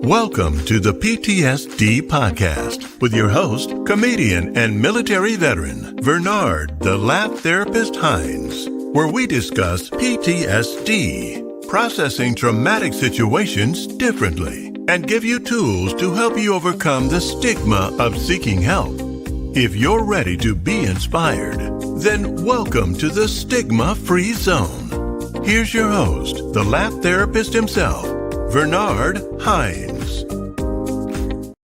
Welcome to the P.T.S.D podcast with your host, comedian and military veteran, Bernard the Laugh Therapist Hines, where we discuss P.T.S.D, processing traumatic situations differently, and give you tools to help you overcome the stigma of seeking help. If you're ready to be inspired, then welcome to the Stigma-Free Zone. Here's your host, the Laugh Therapist himself, Bernard Hines.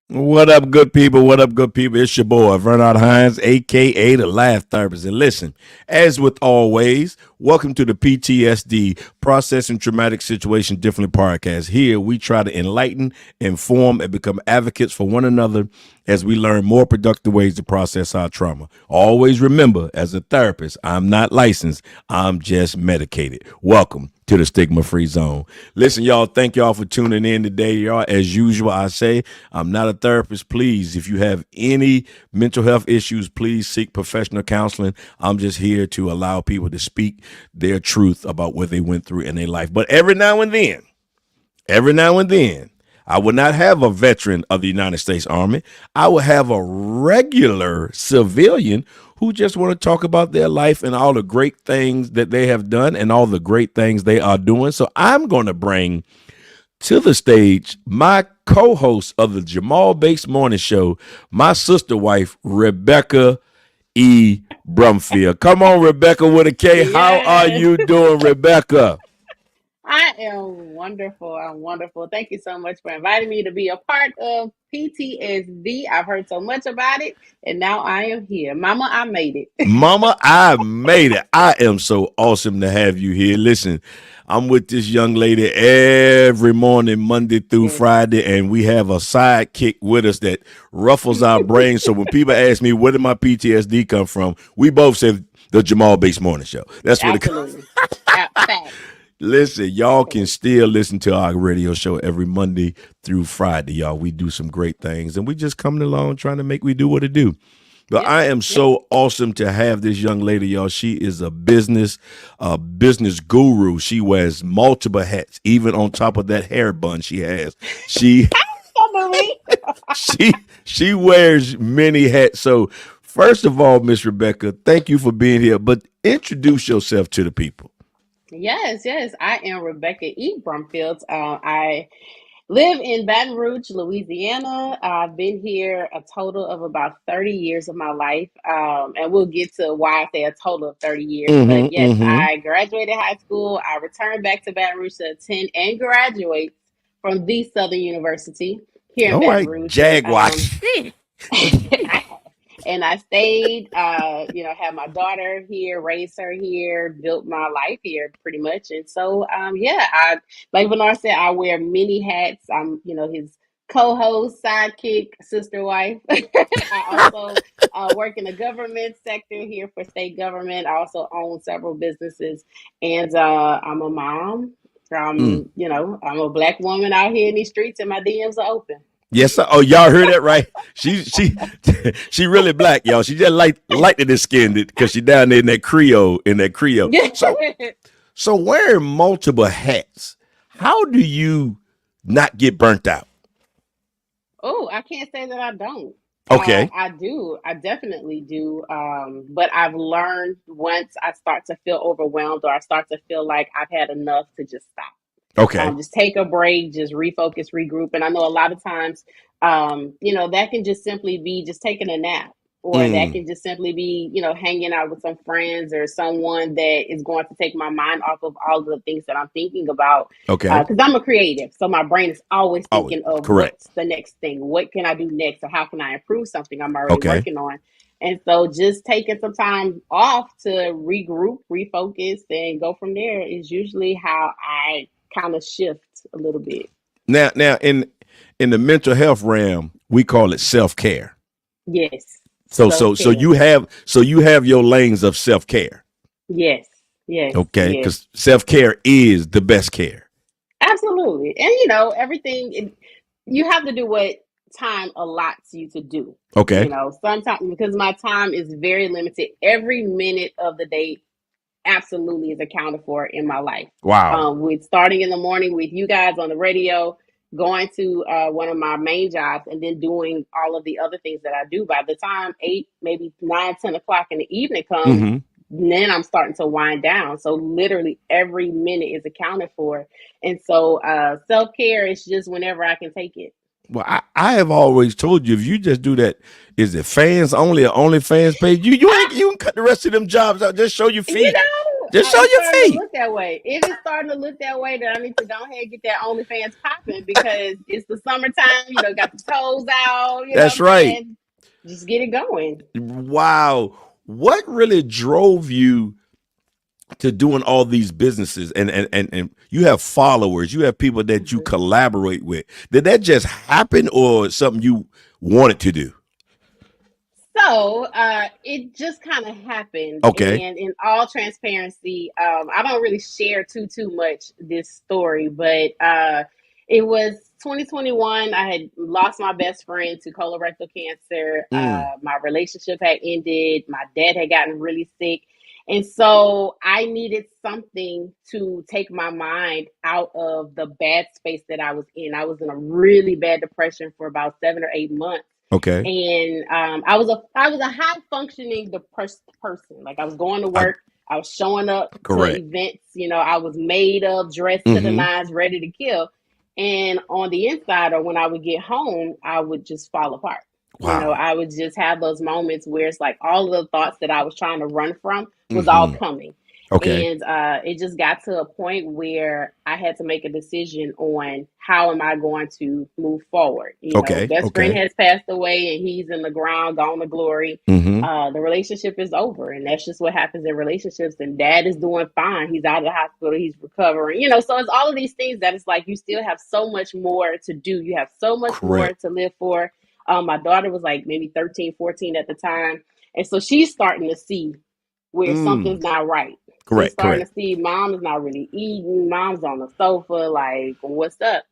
What up, good people? What up, good people? It's your boy, Bernard Hines, a.k.a. the Laugh Therapist. And listen, as with always, welcome to the P.T.S.D, Processing Traumatic Situation Differently podcast. Here, we try to enlighten, inform, and become advocates for one another as we learn more productive ways to process our trauma. Always remember, as a therapist, I'm not licensed. I'm just medicated. Welcome to the Stigma-Free Zone. Listen, y'all, thank y'all for tuning in today. Y'all, as usual, I say, I'm not a therapist. Please, if you have any mental health issues, please seek professional counseling. I'm just here to allow people to speak their truth about what they went through in their life. But every now and then, I will not have a veteran of the United States Army. I will have a regular civilian who just want to talk about their life and all the great things that they have done and all the great things they are doing. So I'm going to bring to the stage my co-host of the Jamal-based morning show, my sister wife, Rebekah Brumfield. Come on, Rebekah with a K. Yes. How are you doing, Rebekah? I am wonderful. I'm wonderful. Thank you so much for inviting me to be a part of PTSD. I've heard so much about it, and now I am here. Mama, I made it. Mama, I made it. I am so awesome to have you here. Listen, I'm with this young lady every morning, Monday through Friday, and we have a sidekick with us that ruffles our brains. So when people ask me, where did my PTSD come from? We both said the Jamal-based morning show. That's what Absolutely. Fact. Listen, y'all can still listen to our radio show every Monday through Friday, y'all. We do some great things, and we just coming along trying to make we do what it do. But I am so awesome to have this young lady, y'all. She is a business guru. She wears multiple hats, even on top of that hair bun she has. She wears many hats. So first of all, Miss Rebekah, thank you for being here. But introduce yourself to the people. Yes. I am Rebekah Brumfield. I live in Baton Rouge, Louisiana. I've been here a total of about 30 years of my life. And we'll get to why I say a total of 30 years. But yes, I graduated high school. I returned back to Baton Rouge to attend and graduate from the Southern University here in Baton Rouge. Jaguars. And I stayed, had my daughter here, raised her here, built my life here pretty much. And so, like Bernard said, I wear many hats. I'm, his co-host, sidekick, sister wife. I also work in the government sector here for state government. I also own several businesses, and I'm a mom. I'm a Black woman out here in these streets, and my DMs are open. Yes, sir. Oh, y'all heard that right? She really Black, y'all. She just lighter than skinned because she down there in that Creole. So wearing multiple hats, how do you not get burnt out? Oh, I can't say that I don't. Okay. I do. I definitely do. But I've learned once I start to feel overwhelmed or I start to feel like I've had enough to just stop. Okay. Just take a break, just refocus, regroup. And I know a lot of times, that can just simply be just taking a nap, or that can just simply be, hanging out with some friends or someone that is going to take my mind off of all of the things that I'm thinking about. Okay. Because I'm a creative. So my brain is always thinking of correct. What's the next thing? What can I do next? Or how can I improve something I'm already working on? And so just taking some time off to regroup, refocus, and go from there is usually how I kind of shift a little bit. Now in the mental health realm, we call it self-care. Yes. So you have your lanes of self-care. Yes. Okay, because self-care is the best care. Absolutely. And everything you have to do what time allots you to do. Okay. Sometimes because my time is very limited, every minute of the day absolutely is accounted for in my life. Wow. With starting in the morning with you guys on the radio, going to one of my main jobs and then doing all of the other things that I do. By the time 8, maybe 9, 10 o'clock in the evening comes, Mm-hmm. then I'm starting to wind down. So literally every minute is accounted for. And so self-care is just whenever I can take it. Well, I have always told you, if you just do that, is it fans only or only fans page? You can cut the rest of them jobs out. Just show your You feet. know, Just show it's your starting to feet. look that way. If it's starting to look that way, then I need to go ahead and get that OnlyFans popping because it's the summertime. You know, got the toes out. You know what That's I'm right. saying? Just get it going. Wow. What really drove you to doing all these businesses? And you have followers, you have people that you Mhm. collaborate with. Did that just happen or something you wanted to do? So it just kind of happened, Okay. and in all transparency, I don't really share too much this story, but it was 2021. I had lost my best friend to colorectal cancer. Mm. My relationship had ended. My dad had gotten really sick, and so I needed something to take my mind out of the bad space that I was in. I was in a really bad depression for about 7 or 8 months, Okay. and I was a high functioning depressed person. Like I was going to I work, I was showing up to correct. events. You know, I was made up, dressed to the Mm-hmm. nines, ready to kill. And on the inside, or when I would get home, I would just fall apart. You know, Wow. I would just have those moments where it's like all of the thoughts that I was trying to run from was all Mm-hmm. coming. Okay. And it just got to a point where I had to make a decision on how am I going to move forward. You know, Okay. best friend Okay. has passed away and he's in the ground, gone to glory. Mm-hmm. The relationship is over, and that's just what happens in relationships. And dad is doing fine. He's out of the hospital. He's recovering. You know, so it's all of these things that it's like you still have so much more to do. You have so much more Correct. to live for. My daughter was like maybe 13, 14 at the time. And so she's starting to see where Mm. something's not right. She's Correct. starting Correct. to see mom is not really eating, mom's on the sofa, like, what's up?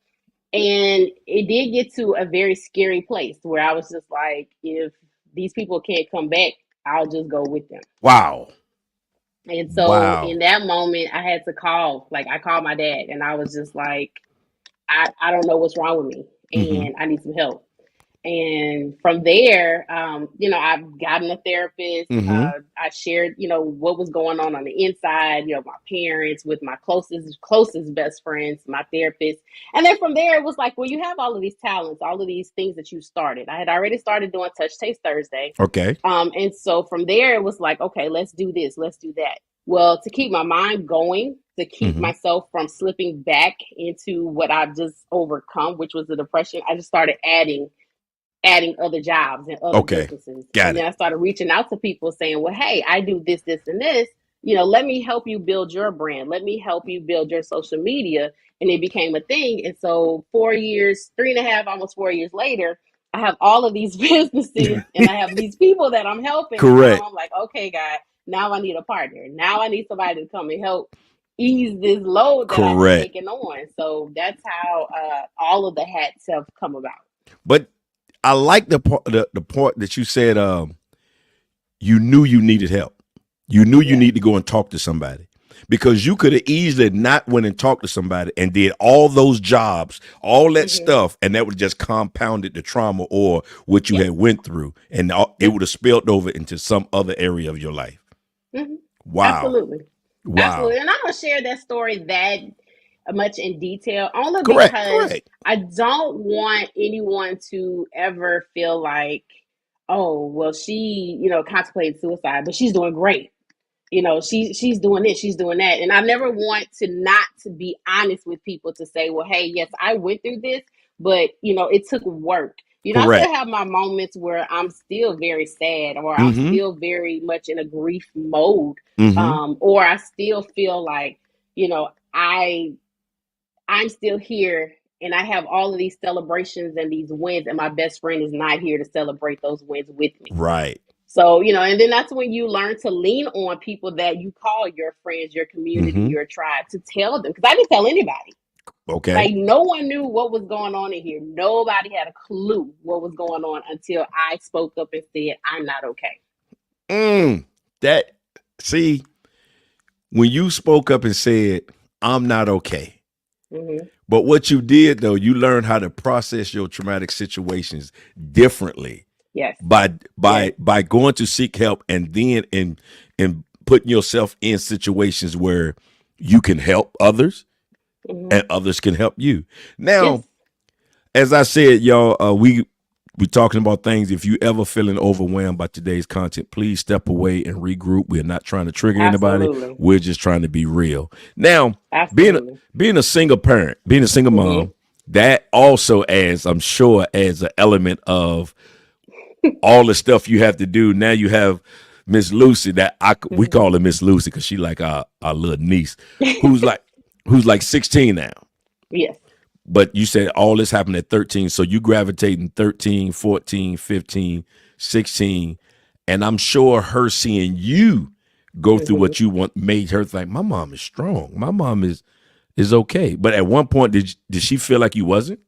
And it did get to a very scary place where I was just like, if these people can't come back, I'll just go with them. Wow. And so in Wow. that moment, I had to call, like, I called my dad and I was just like, I don't know what's wrong with me Mm-hmm. and I need some help. And from there, you know, I've gotten a therapist. Mm-hmm. I shared, you know, what was going on the inside, you know, my parents, with my closest best friends, my therapist. And then from there, it was like, well, you have all of these talents, all of these things that you started. I had already started doing Touch Taste Thursday. Okay. And so from there, it was like, okay, let's do this, let's do that. Well, to keep my mind going, to keep Mm-hmm. myself from slipping back into what I've just overcome, which was the depression, I just started adding other jobs and other Okay. businesses. And Got then it. I started reaching out to people saying, well, hey, I do this, this, and this. You know, let me help you build your brand. Let me help you build your social media. And it became a thing. And so 4 years, 3.5, almost 4 years later, I have all of these businesses and I have these people that I'm helping. And now Correct. I'm like, okay, God, now I need a partner. Now I need somebody to come and help ease this load that I have Correct. taken on. So that's how all of the hats have come about. But I like the part that you said you knew you needed help. You knew you Yeah. need to go and talk to somebody because you could have easily not went and talked to somebody and did all those jobs, all that Mm-hmm. stuff, and that would just compounded the trauma or what you Yep. had went through, and it Yep. would have spilled over into some other area of your life. Mm-hmm. Wow, Absolutely. wow, Absolutely. And I don't share that story that much in detail, only correct, because correct, I don't want anyone to ever feel like, oh, well, she, you know, contemplated suicide, but she's doing great. You know, she's doing this, she's doing that. And I never want to not to be honest with people to say, well, hey, yes, I went through this, but you know, it took work. You know, I still correct. have my moments where I'm still very sad or I'm Mm-hmm. still very much in a grief mode. Mm-hmm. Or I still feel like, you know, I'm still here and I have all of these celebrations and these wins, and my best friend is not here to celebrate those wins with me. Right. So, you know, and then that's when you learn to lean on people that you call your friends, your community, Mm-hmm. your tribe, to tell them. Because I didn't tell anybody. Okay. Like, no one knew what was going on in here. Nobody had a clue what was going on until I spoke up and said, I'm not okay. That see when you spoke up and said, "I'm not okay." Mm-hmm. But what you did though, you learned how to process your traumatic situations differently Yes. by Yes. by going to seek help, and then in putting yourself in situations where you can help others and others can help you. Yes. Now, as I said, y'all, we're talking about things. If you ever feeling overwhelmed by today's content, please step away and regroup. We're not trying to trigger anybody. Absolutely. We're just trying to be real. Now, Absolutely. being a single parent, being a single mom, that also adds, I'm sure, adds an element of all the stuff you have to do. Now you have Miss Lucy, that we call her Miss Lucy because she like our little niece, who's like 16 now. Yes. But you said all this happened at 13. So you gravitating 13, 14, 15, 16. And I'm sure her seeing you go through what you want made her think, my mom is strong. My mom is okay. But at one point, did she feel like you wasn't?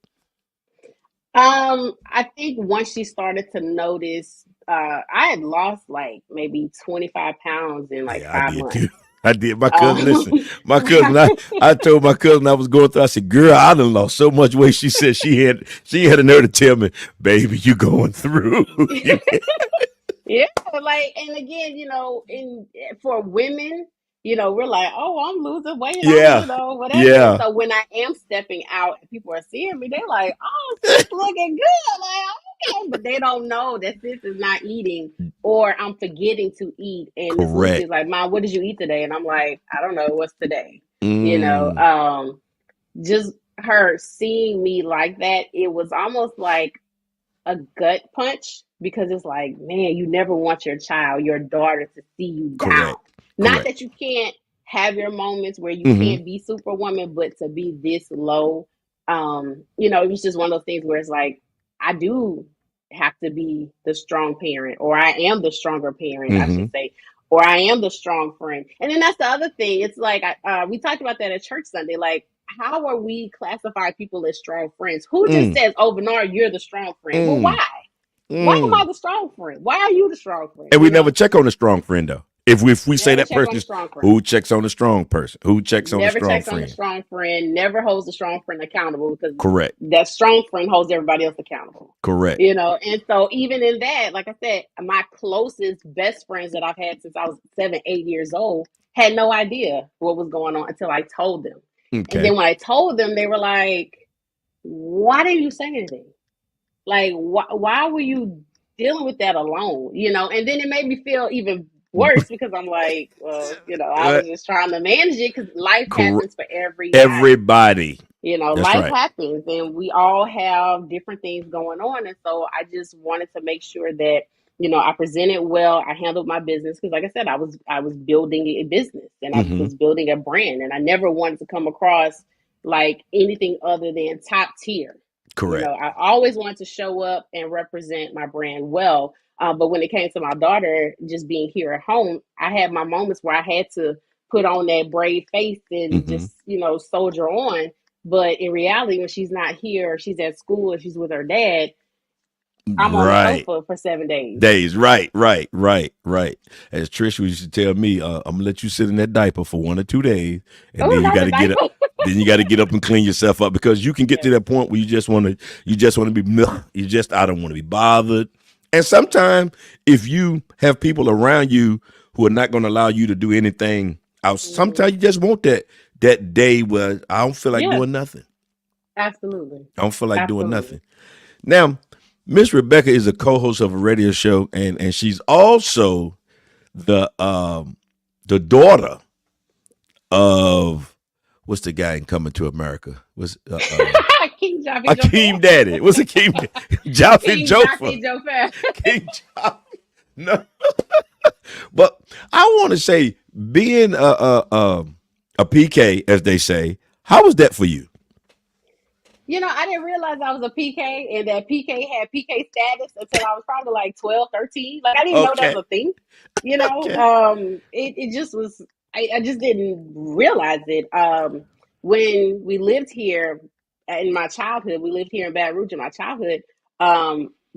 I think once she started to notice, I had lost like maybe 25 pounds in like Yeah, I 5 did months. too. I did. My cousin, listen, Um, my cousin, I told my cousin I was going through, I said, girl, I done lost so much weight. She said she had a nerve to tell me, baby, you going through. Yeah, like, and again, for women, we're like, oh, I'm losing weight, Yeah. whatever. And Yeah. so when I am stepping out and people are seeing me, they're like, oh, sis looking good, like, okay, but they don't know that sis is not eating, or I'm forgetting to eat. And Miss Lucy is Correct. like, Mom, what did you eat today? And I'm like, I don't know, what's today? You know, Mm, just her seeing me like that, it was almost like a gut punch, because it's like, man, you never want your child, your daughter, to see you down. correct. Not Correct. that you can't have your moments where you Mm-hmm. can't be superwoman, but to be this low, it was just one of those things where it's like, I do have to be the strong parent, or I am the stronger parent, I Mm-hmm. should say, or I am the strong friend. And then that's the other thing. It's like, we talked about that at church Sunday. Like, how are we classify people as strong friends? Who just Mm, says, "Oh, Bernard, you're the strong friend"? Well, mm, why? Why am I mm. the strong friend? Why are you the strong friend? And we never check on the strong friend though. If we say Never that check on person the is strong friend. who checks on the strong person, who checks on the Never strong checks on the friend. strong friend. Never holds the strong friend accountable, because Correct. that strong friend holds everybody else accountable. Correct. And so even in that, like I said, my closest best friends that I've had since I was 7, 8 years old had no idea what was going on until I told them. And Okay. then when I told them, they were like, "Why didn't you say anything? Like, why were you dealing with that alone?" And then it made me feel even worse, because I'm like, well, I Uh, was just trying to manage it, because life cor- happens for everybody. everybody. That's Life right. happens, and we all have different things going on. And so I just wanted to make sure that, I presented well, I handled my business, because like I said, I was building a business, and I Mm-hmm. was building a brand, and I never wanted to come across like anything other than top tier. Correct. I always wanted to show up and represent my brand well. But when it came to my daughter just being here at home, I had my moments where I had to put on that brave face and Mm-hmm. just, soldier on. But in reality, when she's not here, or she's at school, or she's with her dad, I'm on the Right. sofa for 7 days. Days. Right. Right. Right. Right. As Trish used to tell me, I'm gonna let you sit in that diaper for 1 or 2 days, and Oh, then you not got the to get up. diaper. Then you got to get up and clean yourself up, because you can get Yes. to that point where you just want to be, I don't want to be bothered. And sometimes if you have people around you who are not going to allow you to do anything else, sometimes you just want that day where I don't feel like Yeah, doing nothing. absolutely. I don't feel like doing Absolutely. nothing. Now, Miss Rebekah is a co-host of a radio show, and she's also the daughter of, what's the guy in Coming to America? Was King Joffy Akeem Joffer. Daddy? What's Akeem? Jaffe King Joffer. Joffy Joffer. King Jaffe. No, but I want to say, being a PK, as they say, how was that for you? I didn't realize I was a PK, and that PK had PK status until I was probably like 12, 13. Like, I didn't even know that Okay. was a thing. Okay. It just was, I just didn't realize it. When we lived here in my childhood, we lived here in Baton Rouge in my childhood.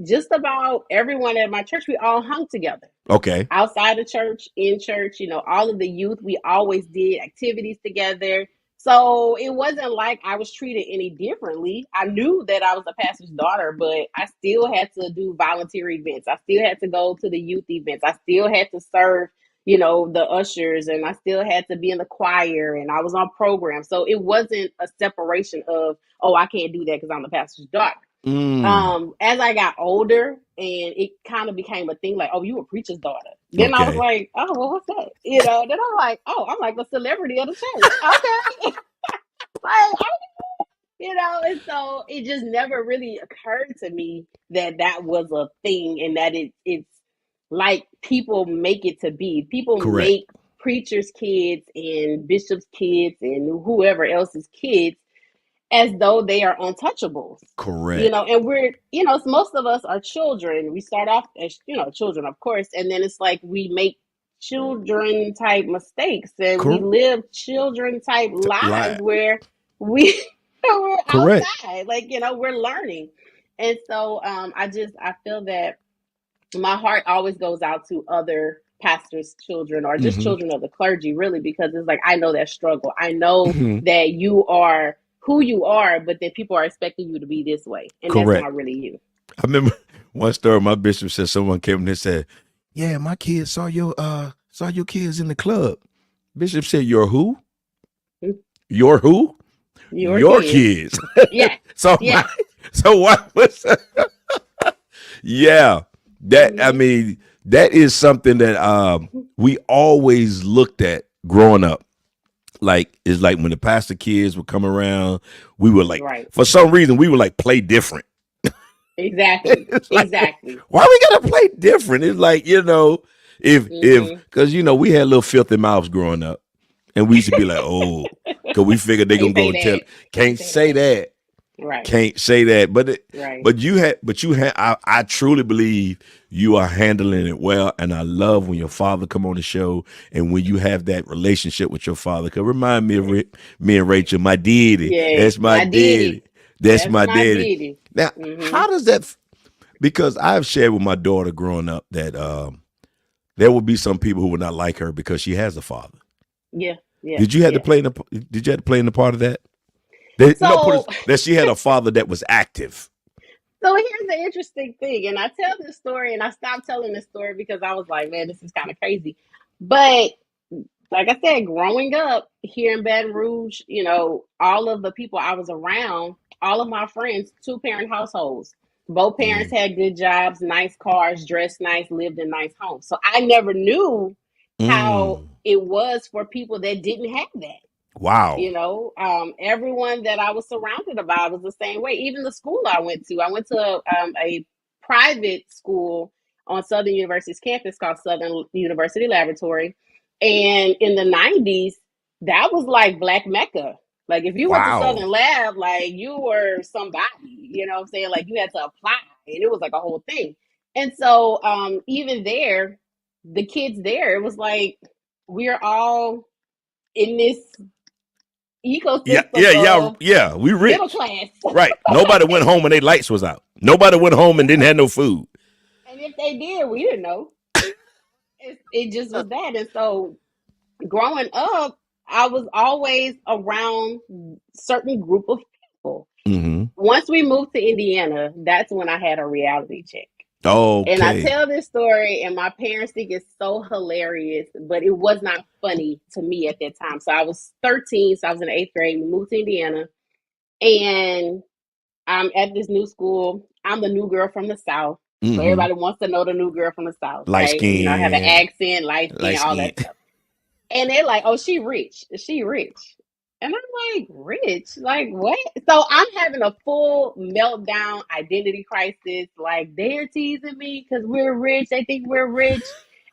Just about everyone at my church, we all hung together. Okay. Outside of church, in church, all of the youth, we always did activities together. So it wasn't like I was treated any differently. I knew that I was a pastor's daughter, but I still had to do volunteer events. I still had to go to the youth events. I still had to serve, the ushers, and I still had to be in the choir, and I was on programs. So it wasn't a separation of, oh, I can't do that because I'm the pastor's daughter. As I got older, and it kind of became a thing like, oh, you a preacher's daughter. Then I was Okay. like, oh, well, what's that? Then I'm like, oh, I'm like a celebrity of the church. Okay. Like, and so it just never really occurred to me that that was a thing, and that it's like people make it to be. People Correct. make preachers' kids and bishops' kids and whoever else's kids as though they are untouchables. Correct. And we're, most of us are children. We start off as, children, of course, and then it's like we make children type mistakes, and we live children type lives Lie. where we're Correct. outside, like, we're learning. And so I feel that my heart always goes out to other pastors' children, or just children of the clergy, really, because it's like, I know that struggle. I know that you are who you are, but that people are expecting you to be this way, and Correct. that's not really you. I remember one story. My bishop said someone came in and said, "Yeah, my kids saw your kids in the club." Bishop said, "Your who? Your who? Your kids." Yeah. So yeah. so what was? Yeah, that I mean, that is something that we always looked at growing up. Like, it's like when the pastor kids would come around, we would like, Right. for some reason, we would like play different. Exactly. Like, exactly. why we gotta play different? It's like, if because we had little filthy mouths growing up, and we used to be like, oh, because we figured they're gonna go and tell. Can't say that. Right. Can't say that. But right. but you had I truly believe you are handling it well, and I love when your father come on the show, and when you have that relationship with your father. Cause remind me of me and Rachel, my daddy. Yeah, That's my daddy. That's my daddy. Now, how does that? Because I've shared with my daughter growing up that there will be some people who will not like her because she has a father. Yeah. Did you have to play in the part of that? That she had a father that was active. So here's the interesting thing, and I tell this story, and I stopped telling this story because I was like, man, this is kind of crazy. But like I said, growing up here in Baton Rouge, all of the people I was around, all of my friends, 2-parent households. Both parents had good jobs, nice cars, dressed nice, lived in nice homes. So I never knew how it was for people that didn't have that. Wow. Everyone that I was surrounded by was the same way. Even the school I went to a private school on Southern University's campus called Southern University Laboratory. And in the 90s, that was like Black Mecca. Like, if you went to Southern Lab, like, you were somebody, you know what I'm saying? Like, you had to apply, and it was like a whole thing. And so even there, the kids there, it was like, we're all in this ecosystem. Yeah. We rich. Middle class. Right. Nobody went home and their lights was out. Nobody went home and didn't have no food. And if they did, we didn't know. It just was that. And so growing up, I was always around certain group of people. Once we moved to Indiana, that's when I had a reality check. Okay. And I tell this story, and my parents think it's so hilarious, but it was not funny to me at that time. So I was 13, so I was in the 8th grade. We moved to Indiana, and I'm at this new school. I'm the new girl from the South. So everybody wants to know the new girl from the South. Light skin. I have an accent, light skin, all that stuff. And they're like, oh, she rich. She rich. And I'm like, rich? Like, what? So I'm having a full meltdown, identity crisis. Like, they're teasing me because we're rich. They think we're rich.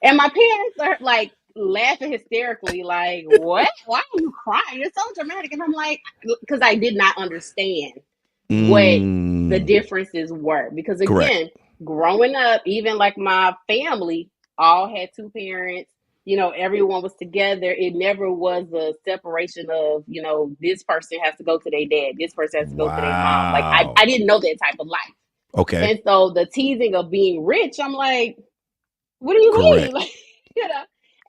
And my parents are like laughing hysterically, like, what? Why are you crying? You're so dramatic. And I'm like, because I did not understand what the differences were. Because again, growing up, even like my family all had 2 parents. Everyone was together. It never was a separation of, this person has to go to their dad. This person has to go to their mom. Like, I didn't know that type of life. Okay. And so the teasing of being rich, I'm like, what do you mean? Like,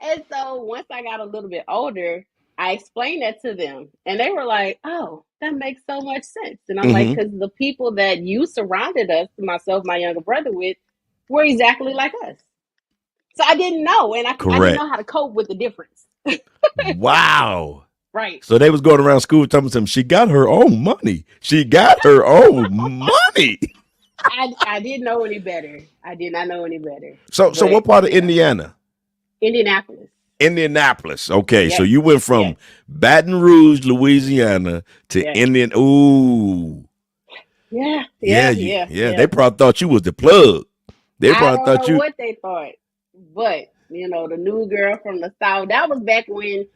And so once I got a little bit older, I explained that to them, and they were like, "Oh, that makes so much sense." And I'm like, Mm-hmm. "Because the people that you surrounded us, myself, my younger brother, with, were exactly like us." So I didn't know, and I didn't Correct. know how to cope with the difference. Wow. Right. So they was going around school telling them she got her own money. She got her own money. I didn't know any better. I did not know any better. So But what part of yeah, Indiana? Indianapolis. Indianapolis. Okay, so Yes. you went from Yes. Baton Rouge, Louisiana to Yes. Indian. Ooh. Yeah. Yeah, Yeah. Yeah. they Yeah. probably thought you was the plug. They I probably don't thought know you what they thought, but the new girl from the South, that was back when,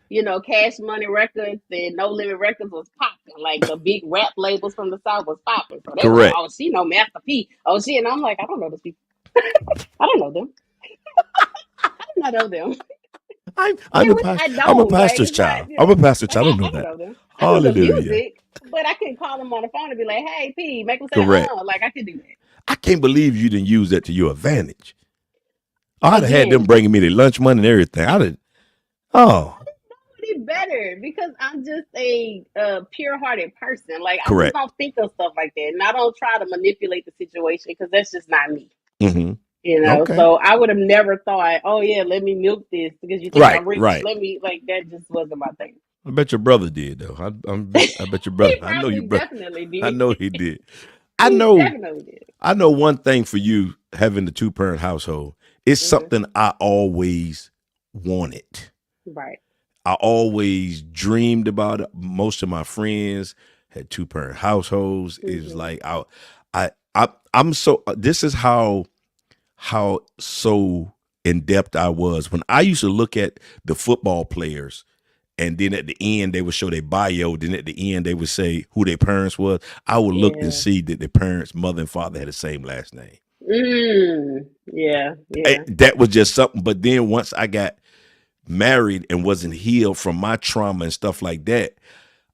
Cash Money Records and No Limit Records was popping. Like the big rap labels from the South was popping. So they were like, correct. "Oh, she know Master P. Oh, she," and I'm like, "I don't know those people. I don't know them. I do not know them." I'm a I I'm a don't. Like, pastor's it's not, child. I'm a pastor's like child. I don't I know don't that. know them. I knew the Hallelujah. music, but I couldn't call them on the phone and be like, "Hey, P, make them say Correct. Like I could do that. I can't believe you didn't use that to your advantage. I'd have had them Again, bringing me the lunch money and everything. I didn't. Oh, pretty better because I'm just a pure-hearted person. Like I just correct. don't think of stuff like that, and I don't try to manipulate the situation because that's just not me. Mm-hmm. Okay. So I would have never thought, "Oh yeah, let me milk this because you think Right. I'm rich." Right. Let me like that. Just wasn't my thing. I bet your brother did though. I bet your brother. He I know probably your brother. definitely I did. know he did. I He know. definitely did. I know one thing for you having the 2-parent household. It's Hmm. something I always wanted. Right. I always dreamed about it. Most of my friends had 2-parent households. It was Hmm. like I'm so. This is how so in depth I was when I used to look at the football players. And then at the end, they would show their bio. Then at the end, they would say who their parents was. I would look and Yeah. see that their parents, mother and father, had the same last name. Yeah. Yeah. That was just something. But then once I got married and wasn't healed from my trauma and stuff like that,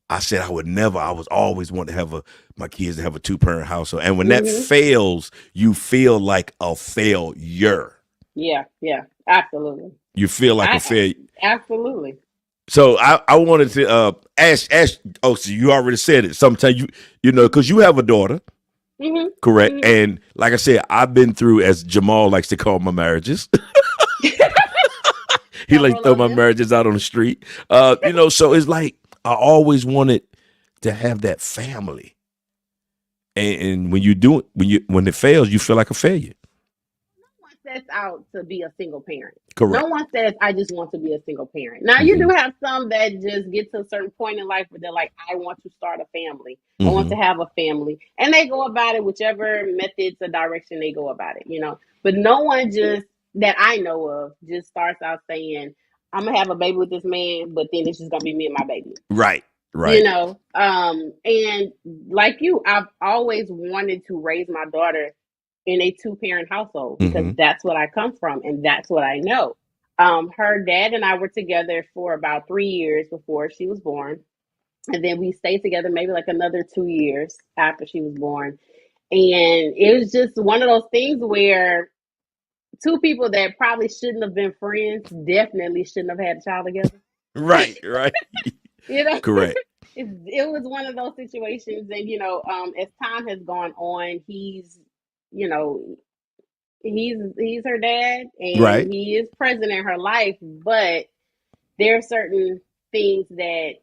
I said I would never. I was always want to have my kids to have a 2-parent household. And when that Hmm. fails, you feel like a failure. Yeah. Yeah. Absolutely. You feel like a I failure. absolutely. So I wanted to ask. Oh, so you already said it. Sometimes because you have a daughter, Hmm. correct? Hmm. And like I said, I've been through, as Jamal likes to call my marriages. He likes to Several throw of my them. marriages out on the street. So it's like I always wanted to have that family. And when you do it, when it fails, you feel like a failure. No one sets out to be a single parent. No Correct. one says, "I just want to be a single parent." Now, you do Mm-hmm. have some that just get to a certain point in life where they're like, "I want to start a family. I want Mm-hmm. to have a family." And they go about it whichever methods or direction they go about it. But no one just, that I know of, just starts out saying, "I'm going to have a baby with this man, but then it's just going to be me and my baby." Right. Right. And like you, I've always wanted to raise my daughter in a two-parent household because Mm-hmm. that's what I come from and that's what I know. Her dad and I were together for about 3 years before she was born, and then we stayed together maybe like another 2 years after she was born. And it was just one of those things where two people that probably shouldn't have been friends definitely shouldn't have had a child together. Right. Right. you know, Correct. it was one of those situations. And as time has gone on, you know, he's her dad Right. and he is present in her life, but there are certain things that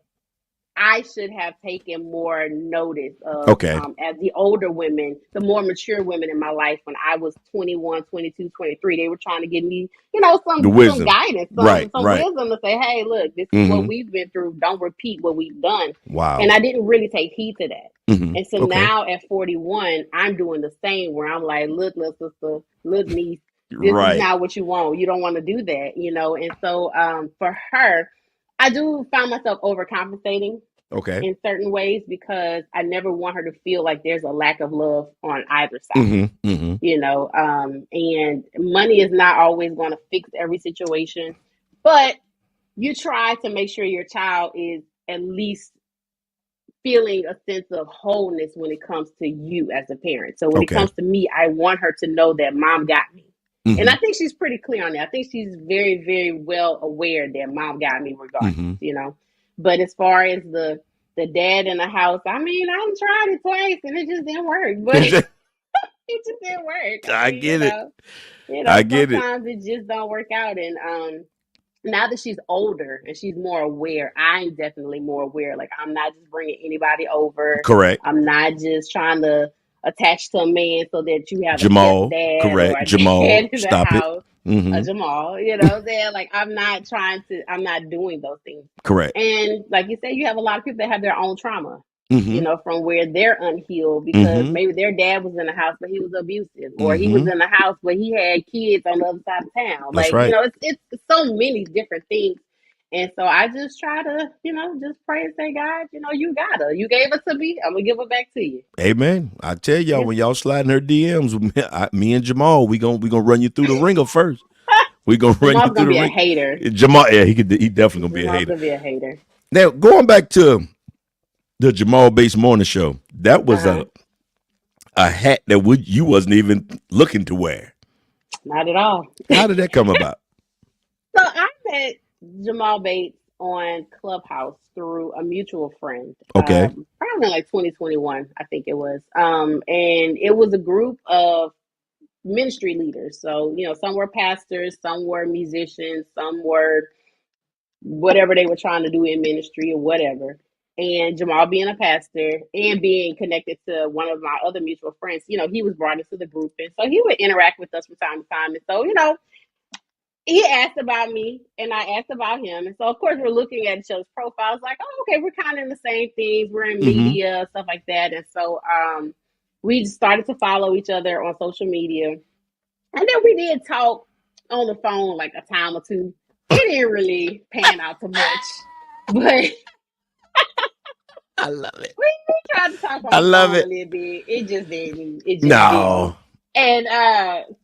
I should have taken more notice of, Okay. as the older women, the more mature women in my life. When I was 21, 22, 23, they were trying to give me, The some wisdom. guidance, Right. some Right. wisdom to say, "Hey, look, this is what Mm-hmm. we've been through. Don't repeat what we've done." And Wow. I didn't really take heed to that. Mm-hmm. And so Okay. now at 41, I'm doing the same where I'm like, "Look, little sister, look, niece, this is Right. not what you want. You don't want to do that." And so for her, I do find myself overcompensating Okay. in certain ways because I never want her to feel like there's a lack of love on either side. Mm-hmm. Mm-hmm. And money is not always going to fix every situation, but you try to make sure your child is at least feeling a sense of wholeness when it comes to you as a parent. So when it Okay. comes to me, I want her to know that mom got me. And Mm-hmm. I think she's pretty clear on that. I think she's very, very well aware that mom got me regardless, Mm-hmm. you know. But as far as the dad in the house, I mean, I tried it twice and it just didn't work. But it just didn't work. I I mean, get it. you I know, get it. sometimes it just don't work out. And now that she's older and she's more aware, I'm definitely more aware. Like, I'm not just bringing anybody over. Correct. I'm not just trying to attach to a man so that you have a guest Jamal. dad or Correct. a Jamal. dad in the Stop it. house, a Mm-hmm. Jamal. You know what I'm saying? Like, I'm not doing those things. Correct. And like you said, you have a lot of people that have their own trauma, Mm-hmm. from where they're unhealed because Mm-hmm. maybe their dad was in the house but he was abusive, or he was Mm-hmm. in the house but he had kids on the other side of town. That's Like, right. it's so many different things. And so I just try to, just pray and say, God, you gave it to me. I'm gonna give it back to you. Amen. I tell y'all, Yeah. when y'all sliding her DMs, me and Jamal, we gonna run you through the ringer first. We gonna run you Jamal's through gonna the be a ring. hater. Jamal, yeah, he definitely gonna be a Jamal's hater. gonna be a hater. Now, going back to the Jamal Bates Morning Show, that was Uh-huh. a hat that you wasn't even looking to wear. Not at all. How did that come about? So I met Jamal Bates on Clubhouse through a mutual friend, Okay. probably like 2021, I think it was. And it was a group of ministry leaders. So, some were pastors, some were musicians, some were whatever they were trying to do in ministry or whatever. And Jamal being a pastor and being connected to one of my other mutual friends, he was brought into the group. And so he would interact with us from time to time. And so, he asked about me and I asked about him. And so, of course, we're looking at each other's profiles like, oh, okay, we're kind of in the same things. We're in Mm-hmm. media, stuff like that. And so we started to follow each other on social media. And then we did talk on the phone like a time or two. It didn't really pan out too much. But I love it. we tried to talk on I the love phone a it. little bit. It just didn't. It just didn't. No. And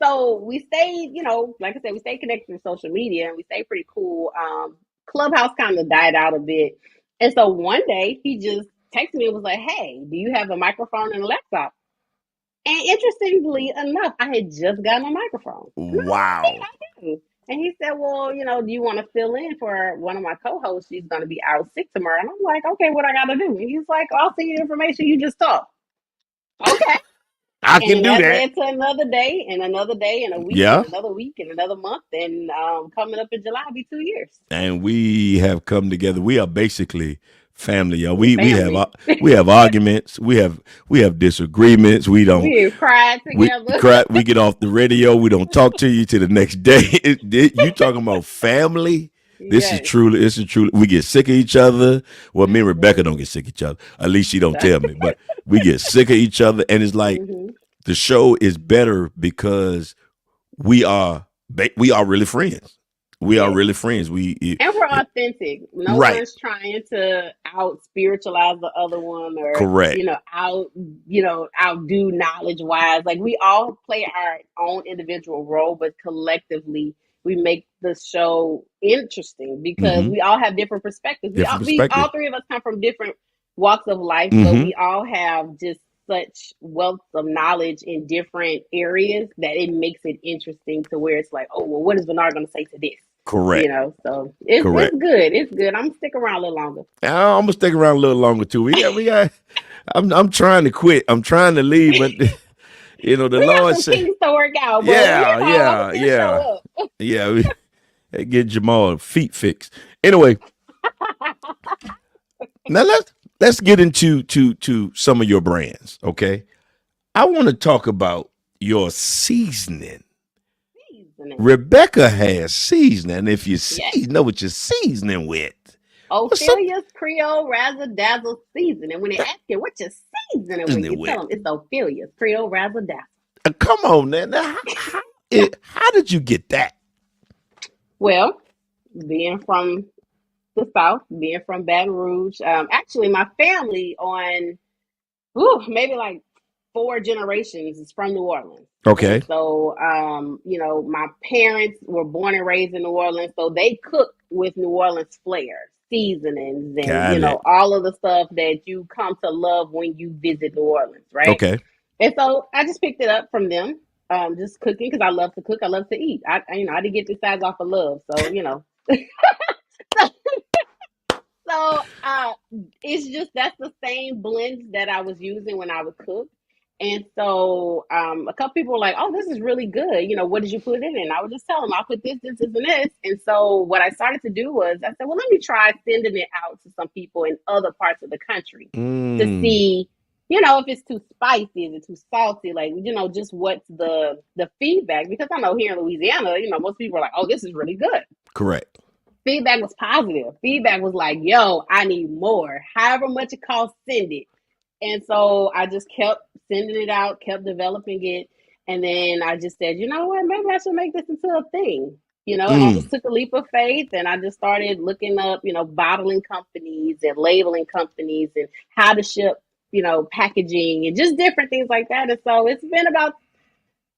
so we stayed, like I said, we stayed connected through social media and we stayed pretty cool. Clubhouse kind of died out a bit. And so one day he just texted me and was like, hey, do you have a microphone and a laptop? And interestingly enough, I had just gotten a microphone. And I was like, Wow. yeah, I do. And he said, well, do you want to fill in for one of my co-hosts? She's going to be out sick tomorrow. And I'm like, okay, what I got to do? And he's like, I'll send you the information. You just talk. Okay. I can And do that that. led to another day and another day and a week Yeah. and another week and another month. And coming up in July will be 2 years. And we have come together. We are basically family, y'all. We We family. we have arguments. We have disagreements. We don't. We cried We together. cry. We get off the radio. We don't talk to you till the next day. You talking about family? This is Yes. truly. This is truly. We get sick of each other. Well, me and Rebecca Mm-hmm. don't get sick of each other. At least she don't tell me. But we get sick of each other, and it's like Mm-hmm. the show is better because we are really friends. We are Yes. really friends. And we're authentic. No Right. one's trying to out spiritualize the other one or, Correct. outdo knowledge wise. Like, we all play our own individual role, but collectively we make the show interesting because Mm-hmm. we all have different perspectives. Different We all perspective. three of us come from different walks of life, but Mm-hmm. we all have just such wealth of knowledge in different areas that it makes it interesting to where it's like, oh, well, what is Bernard going to say to this? Correct. So it's Correct. good. It's good. I'm gonna stick around a little longer. I'm gonna stick around a little longer too. We got. I'm trying to quit. I'm trying to leave, but the We got Lord some said, kinks to work out, but yeah, I'm gonna yeah, still yeah, show up. yeah. We get Jamal feet fixed. Anyway, now let's get into to some of your brands. Okay, I want to talk about your seasoning. Seasoning. Rebecca has seasoning. If you Yes. know what you're seasoning with, what's up? Ophelia's Creole Razzle Dazzle seasoning. When they ask you what you're seasoning with, Seasoning you with. tell them it's Ophelia's Creole Razzle Dazzle. Come on, now how did you get that? Well, being from the South, being from Baton Rouge, actually, my family on maybe like 4 generations is from New Orleans. And Okay, so, my parents were born and raised in New Orleans, so they cook with New Orleans flair, seasonings, and, got it. all of the stuff that you come to love when you visit New Orleans, right? Okay, And so I just picked it up from them, just cooking because I love to cook. I love to eat. I didn't get this size off of love. So, So it's just that's the same blends that I was using when I would cook. And so a couple people were like, "Oh, this is really good. You know, what did you put in it?" And I would just tell them, "I put this, and this." And so what I started to do was I said, "Well, let me try sending it out to some people in other parts of the country to Mm, see, you know, if it's too spicy, is it too salty, like you know, just what's the feedback." Because I know here in Louisiana, you know, most people are like, "Oh, this is really good." correct. Feedback was positive. Feedback was like, yo, I need more. However much it costs, send it. And so I just kept sending it out, kept developing it. And then I just said, you know what, maybe I should make this into a thing. You know, and I Mm, just took a leap of faith and I just started looking up, you know, bottling companies and labeling companies and how to ship, you know, packaging and just different things like that. And so it's been about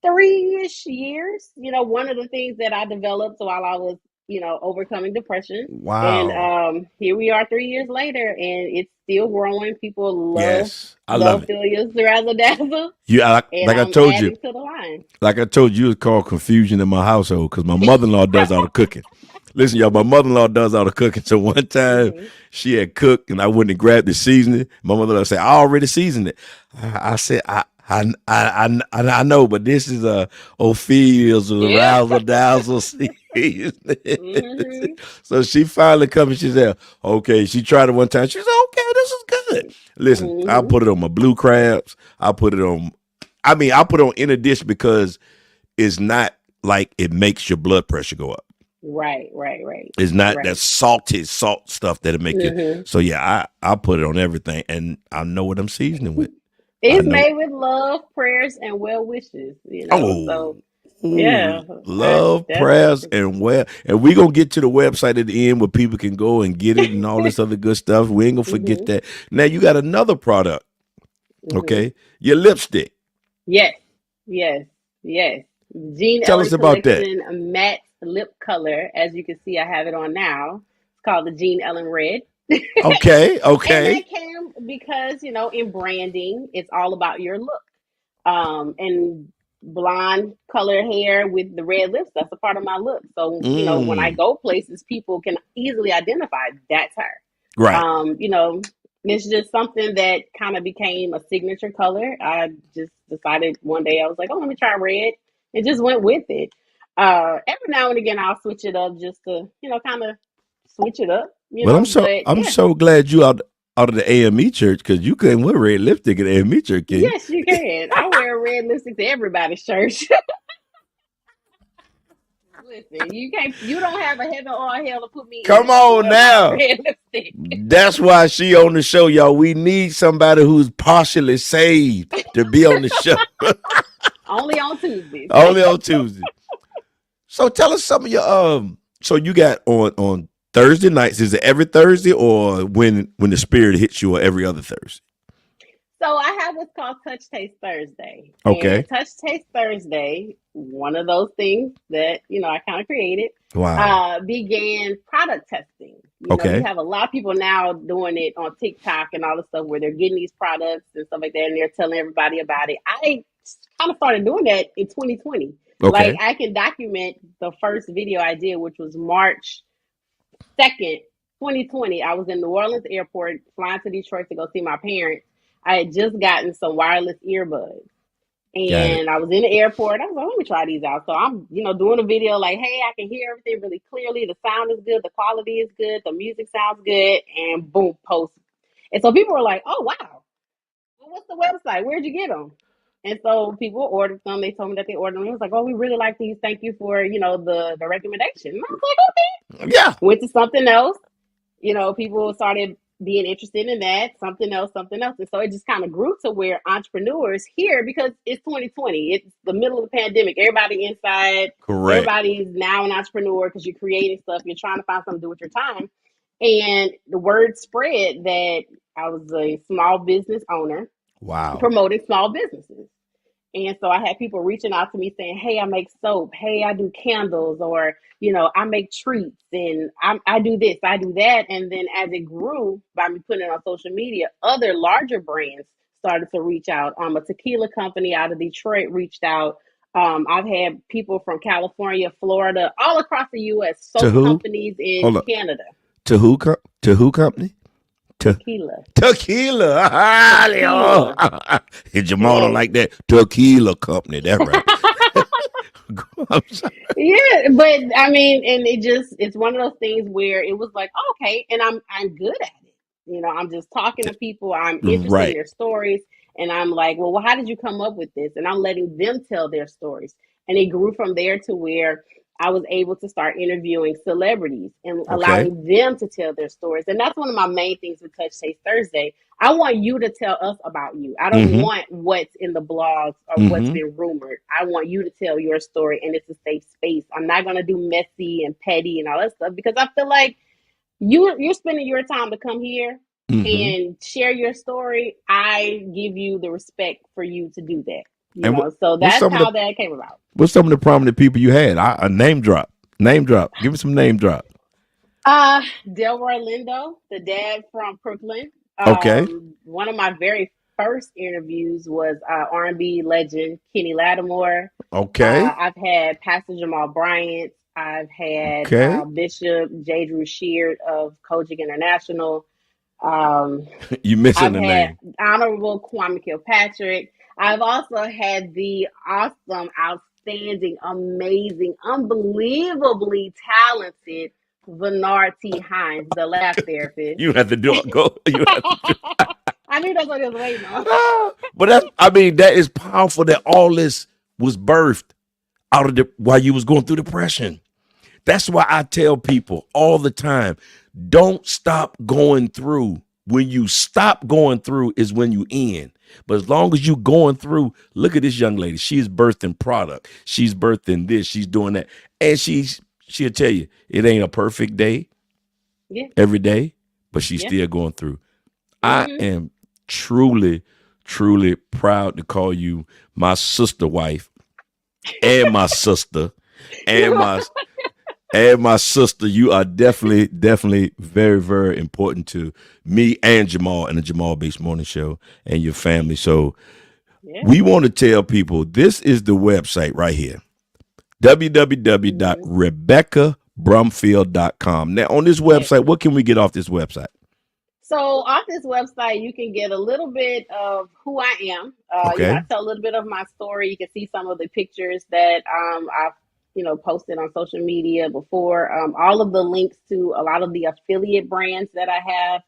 3-ish years. You know, one of the things that I developed while I was, you know, overcoming depression. And wow. here we are 3 years later, and it's still growing. People Yes, I love love it. Philia's Razzle Dazzle, You and like I I'm told you, adding to the line. like I told you, it's called confusion in my household because my mother-in-law does all the cooking. Listen, y'all, my mother-in-law does all the cooking. So one time Mhm. she had cooked and I wouldn't have grabbed the seasoning. My mother-in-law said, "I already seasoned it." I said, I know, but this is a Ophelia's Yeah. razzle dazzle seasoning. Hmm. So she finally comes and she said, "Okay." She tried it one time. She said, "Okay, this is good." Listen, I'll Hmm. put it on my blue crabs. I'll put it on. I mean, I'll put it on in a dish because it's not like it makes your blood pressure go up. Right, right, right, It's not that right. salty salt stuff that'll make you. Hmm. So yeah, I put it on everything, and I know what I'm seasoning with. I It's know. made with love, prayers, and well wishes, you know. Oh, So ooh, yeah, love, that's prayers, and well, and we gonna get to the website at the end where people can go and get it and all this other good stuff. We ain't gonna forget hmm that. Now you got another product, hmm okay? Your lipstick. Yes, yes, yes. Jean Tell Ellen us about that. Collection matte lip color. As you can see, I have it on now. It's called the Jean Ellen Red. Okay, And that okay. came because, you know, in branding, it's all about your look. And blonde color hair with the red lips, that's a part of my look. So, you know, when I Mm, go places, people can easily identify that's her. right. You know, it's just something that kind of became a signature color. I just decided one day I was like, oh, let me try red, and just went with it. Every now and again, I'll switch it up just to, you know, kind of switch it up, you Well, know. But I'm yeah, so glad you out of the AME church because you couldn't wear red lipstick at the AME church, can you? yes, you can. I wear red lipstick to everybody's church. Listen, you don't have a heaven or a hell to put me in Come if I on wear my now. red lipstick. That's why she on the show, y'all. We need somebody who's partially saved to be on the show. Only on Tuesdays. Only on Tuesday. So tell us some of your so you got on Thursday nights. Is it every Thursday or when the spirit hits you or every other Thursday? So I have what's called Touch Taste Thursday. And Okay. Touch Taste Thursday, one of those things that, you know, I kind of created, Wow. began product testing. You know, you Okay. have a lot of people now doing it on TikTok and all the stuff where they're getting these products and stuff like that, and they're telling everybody about it. I kind of started doing that in 2020. Like Okay. I can document the first video I did, which was March 2nd, 2020. I was in New Orleans airport flying to Detroit to go see my parents. I had just gotten some wireless earbuds. Got it. And I was in the airport. I was like, let me try these out. So I'm, you know, doing a video like, hey, I can hear everything really clearly. The sound is good. The quality is good. The music sounds good. And boom, post. And so people were like, oh, wow. Well, what's the website? Where'd you get them? And so people ordered them. They told me that they ordered them. It was like, oh, we really like these. Thank you for, you know, the recommendation. And I was like, okay. Yeah. Went to something else. You know, people started being interested in that, something else, something else. And so it just kind of grew to where entrepreneurs here, because it's 2020, it's the middle of the pandemic, everybody inside, Correct. everybody's now an entrepreneur because you're creating stuff, you're trying to find something to do with your time. And the word spread that I was a small business owner Wow. promoting small businesses. And so I had people reaching out to me saying, hey, I make soap. Hey, I do candles, or, you know, I make treats, and I do this, I do that. And then as it grew by me putting it on social media, other larger brands started to reach out. A tequila company out of Detroit reached out. I've had people from California, Florida, all across the U.S., To soap who? companies in Hold up. Canada. To who? To who company? To Tequila. Tequila. Tequila. And Jamal don't Yes. like that. Tequila company. That right. I'm sorry. Yeah, but I mean, and it's one of those things where it was like, oh, okay, and I'm good at it. I'm just talking to people. I'm interested in Right. their stories, and I'm like, well, how did you come up with this? And I'm letting them tell their stories, and it grew from there to where I was able to start interviewing celebrities and Okay. allowing them to tell their stories. And that's one of my main things with Touch Taste Thursday. I want you to tell us about you. I don't Mm-hmm. want what's in the blogs or what's Mm-hmm. been rumored. I want you to tell your story, and it's a safe space. I'm not gonna do messy and petty and all that stuff because I feel like you're spending your time to come here Mm-hmm. and share your story. I give you the respect for you to do that. And So what's that's some of the how that came about. what's some of the prominent people you had? A name drop. Name drop. Give me some name drop. Delroy Lindo, the dad from Brooklyn. Okay. One of my very first interviews was R&B legend Kenny Lattimore. Okay. I've had Pastor Jamal Bryant. I've had Okay. Bishop J. Drew Sheard of Kojic International. Um, You missing I've the had name. Honorable Kwame Kilpatrick. I've also had the awesome, outstanding, amazing, unbelievably talented Bernard T. Hines, the laugh therapist. You have to do it. Go. You have to do I knew that's what he was waiting on. But that is powerful that all this was birthed out of while you was going through depression. That's why I tell people all the time, don't stop going through. When you stop going through is when you end. But as long as you going through, look at this young lady. She's birthing product. She's birthing this. She's doing that. And she'll tell you, it ain't a perfect day Yeah. every day, but she's Yeah. still going through. I Mm-hmm. am truly, truly proud to call you my sister wife and my sister and my sister. You are definitely, definitely very, very important to me and Jamal and the Jamal Based Morning Show and your family. So Yeah. we want to tell people this is the website right here. Mm-hmm. www.RebekahBrumfield.com. Now on this Yes. website, what can we get off this website? So off this website, you can get a little bit of who I am. I Okay. tell a little bit of my story. You can see some of the pictures that I've posted on social media before. All of the links to a lot of the affiliate brands that I have,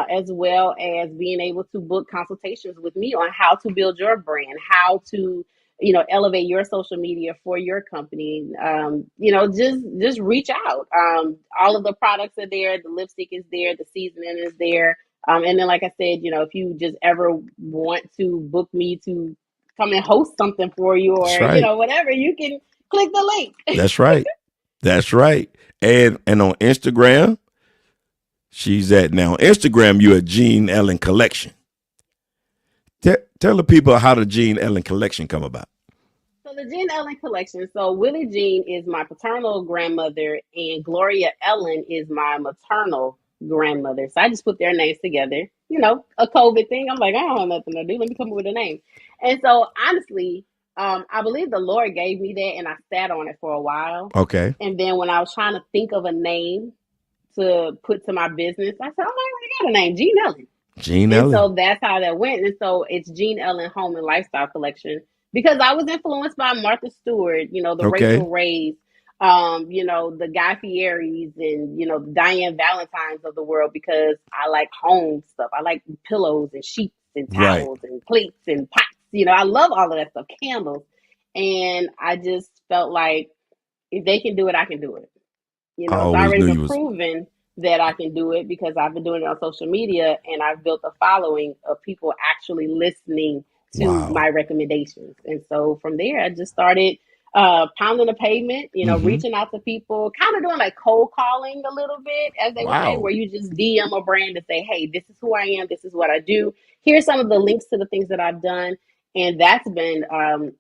as well as being able to book consultations with me on how to build your brand, how to elevate your social media for your company. Just reach out. All of the products are there. The lipstick is there. The seasoning is there. And then, like I said, if you just ever want to book me to come and host something for you, That's or right. whatever, you can click the link. That's right. That's right. And on Instagram, she's at now. Instagram, you're at Jean Ellen Collection. Tell the people how the Jean Ellen Collection come about. So the Jean Ellen collection. So Willie Jean is my paternal grandmother, and Gloria Ellen is my maternal grandmother. So I just put their names together. A COVID thing. I'm like, I don't have nothing to do. Let me come up with a name. And so honestly, I believe the Lord gave me that, and I sat on it for a while. Okay. And then when I was trying to think of a name to put to my business, I said, oh, I already got a name, Jean Ellen. Jean And Ellen. so that's how that went. And so it's Jean Ellen Home and Lifestyle Collection because I was influenced by Martha Stewart, the Okay. Rachel Rays, the Guy Fieri's and, the Diane Valentines of the world because I like home stuff. I like pillows and sheets and Right. towels and plates and pots. I love all of that stuff, candles. And I just felt like if they can do it, I can do it. I It's always already knew been you was. proven that I can do it because I've been doing it on social media and I've built a following of people actually listening to Wow. my recommendations. And so from there, I just started pounding the pavement, Mm-hmm. reaching out to people, kind of doing like cold calling a little bit, as they would say, Wow. where you just DM a brand and say, hey, this is who I am. This is what I do. Here's some of the links to the things that I've done. And that's been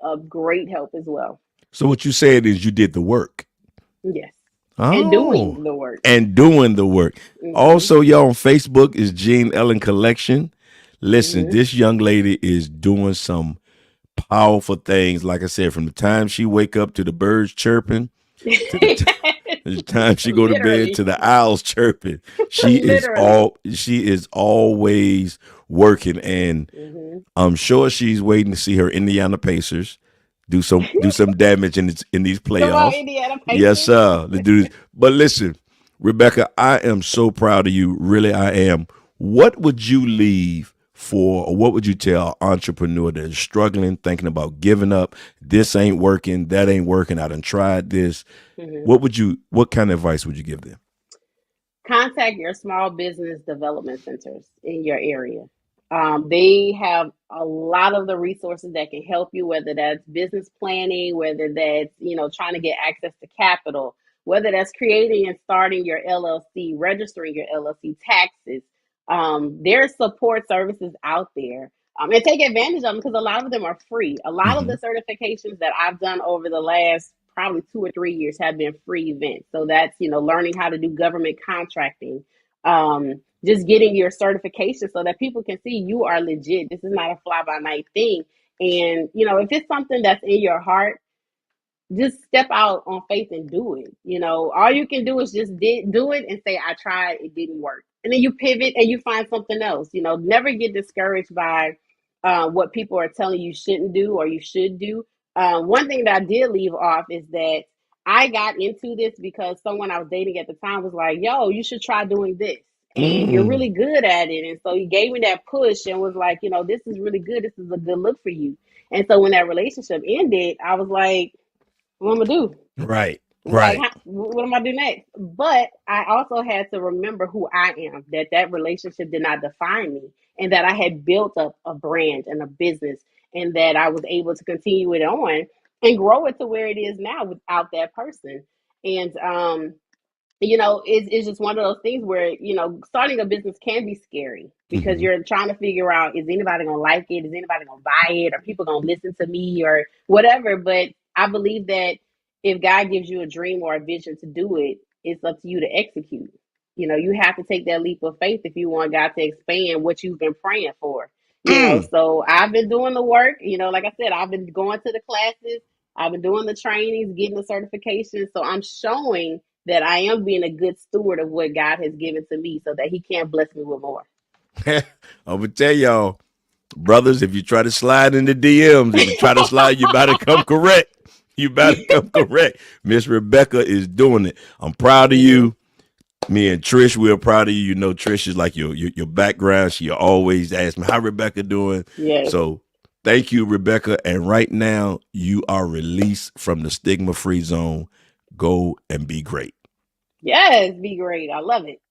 a great help as well. So what you said is you did the work. Yes. And Oh. doing the work. And doing the work. Mm-hmm. Also, y'all on Facebook is Jean Ellen Collection. Listen, Mm-hmm. this young lady is doing some powerful things. Like I said, from the time she wake up to the birds chirping, to the It's time she go to bed Literally. to the owls chirping. Literally. She is always working, and Hmm. I'm sure she's waiting to see her Indiana Pacers do some damage in these Come on, playoffs. Indiana Yes, Pacers. sir. To do this. But listen, Rebekah, I am so proud of you. Really, I am. What would you leave for, or what would you tell an entrepreneur that is struggling, thinking about giving up? This ain't working. That ain't working. I done tried this. Hmm. What kind of advice would you give them? Contact your small business development centers in your area. They have a lot of the resources that can help you, whether that's business planning, whether that's, trying to get access to capital, whether that's creating and starting your LLC, registering your LLC, taxes. There's support services out there. And take advantage of them because a lot of them are free. A lot of Mm-hmm. the certifications that I've done over the last probably 2 or 3 years have been free events. So that's, learning how to do government contracting, just getting your certification so that people can see you are legit. This is not a fly by night thing. And, if it's something that's in your heart, just step out on faith and do it. All you can do is just do it and say, I tried, it didn't work. And then you pivot and you find something else. Never get discouraged by what people are telling you shouldn't do or you should do. One thing that I did leave off is that I got into this because someone I was dating at the time was like, yo, you should try doing this. And you're Mm. really good at it. And so he gave me that push and was like, this is really good. This is a good look for you. And so when that relationship ended, I was like, what am I gonna do? Right, Like, right. what am I do next? But I also had to remember who I am. That relationship did not define me, and that I had built up a brand and a business, and that I was able to continue it on and grow it to where it is now without that person. And it's just one of those things where, starting a business can be scary because Mm-hmm. you're trying to figure out, is anybody going to like it? Is anybody going to buy it? Are people going to listen to me or whatever? But I believe that if God gives you a dream or a vision to do it, it's up to you to execute. You have to take that leap of faith if you want God to expand what you've been praying for. Mm. So I've been doing the work, like I said, I've been going to the classes, I've been doing the trainings, getting the certifications. So I'm showing that I am being a good steward of what God has given to me so that he can bless me with more. I'm gonna tell y'all, brothers, if you try to slide in the DMs, if you try to slide, you better come correct. You better come correct. Miss Rebekah is doing it. I'm proud of Hmm. you. Me and Trish, we're proud of you. Trish is like your background. She always asks me, how Rebekah doing? Yes. So thank you, Rebekah. And right now, you are released from the stigma-free zone. Go and be great. Yes, be great. I love it.